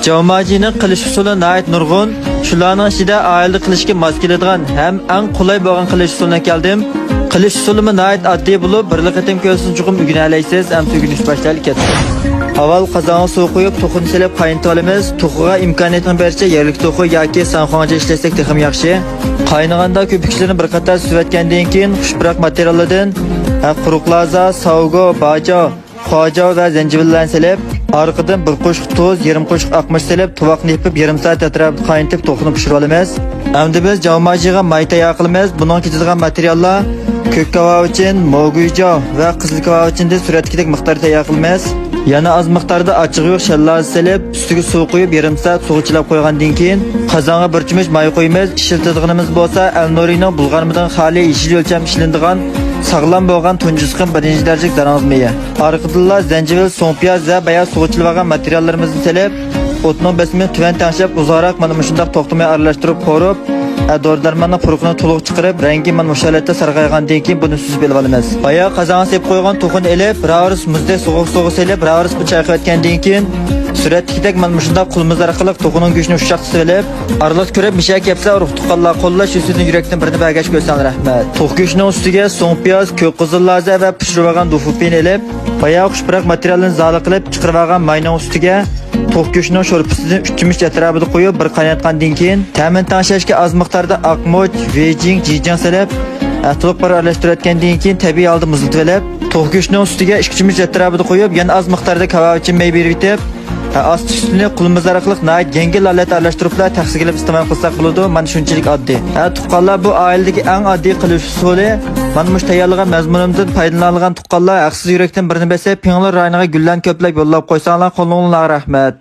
Javmajining qilish usuli nayt nurg'un. Shularning ichida oilada qilishga mos keladigan ham eng qulay bo'lgan qilish usulini keldim. Qilish usulimi nayt oddiy bo'lib, bir qatim ko'rsin chuqum o'rganalaysiz, ham tugunish boshlaylik ketdi. Avval qozonga suv quyib, to'xini silib qaynatib olamiz. To'xiga imkoniyatning bericha yerlik to'xi yoki sanxoncha ishlasak texim yaxshi. Qaynaganda ko'piklarni bir qator suzatgandan keyin xushbiroq materiallardan quruqlaza, savgo, bajo, xoja va zanjibillarni silib, orqadan bir qo'shq tuz, yarim qo'shq aqmish silib, tuvoqni yopib, yarim soat atrofida qaynatib to'xini pishirib olamiz. Endi biz javmajiga may tayyor qilamiz. Buning ketadigan materiallar ko'k kavob uchun mo'g'ujo va qizil kavob uchun suratdagi miqdorda tayyor qilamiz. Yana az miqdorda ochiq yo'q shallaz silib, ustiga suv quyib, yarim soat suvchilab qo'ygandan keyin qozonga bir cho'mich may qo'yamiz. Ishlatadiganimiz bo'lsa, Al-Nurining bulg'armidan xoli yeshil o'lcham ishlanadigan sog'lom bo'lgan tunjusqin birinchi darajalik darangiz meya. Orqadan zanjibil, so'ng piyoz va bayoz suvchilgan materiallarimizni silib, o'tning besimini tuvan tanglab, uzoqroq mana shunday to'xtamay aralashtirib qo'rib, dori-darmonning quruqini to'liq chiqarib, rangi mana shu holatda sarg'aygandan keyin buni suzib olamiz. Baya qozonga sepib qo'ygan to'xini elib, ravis muzdek so'g'ib silib, ravis chayqab o'tgandan keyin suratdagidek mana shunday qo'limiz orqali to'xining go'shtini ushaq silib, aralashtirib ko'rib mishak kepsa urug' tuqqanlar qo'llash ustidan yurakdan birini bagash ko'rsan rahmat. To'q go'shtning ustiga so'ng piyoz, ko'k qizil laza va pishirib olgan dufupini elib, baya xushbiroq materialni zali qilib chiqarib olgan mayning ustiga to'q go'shtning sho'rpisidan 3 cho'mich atrofida qo'yib, bir qaynatgandan keyin ta'min tanglashga az miqdorda aqmoch, vejing, jijang silib, to'liq bir aralashtirayotgandan keyin tabiiy holda muzlatib olib, to'q go'shtning ustiga 2 cho'mich atrofida qo'yib, yana az miqdorda kavob uchun may berib etib, asti ustini qo'limiz orqali yengil holatda aralashtiriblar taqsiga qilib iste'mol qilsak bo'ladi. Mana shunchalik oddiy. Tuqqanlar bu oiladagi eng oddiy qilish usuli. Mana mush tayyorlagan mazmunimdan foydalanilgan tuqqanlar haqsiz yurakdan birini bilsa, pinglar rayoniga gullan ko'plab yo'llab qo'ysanglar, qo'lingizga rahmat.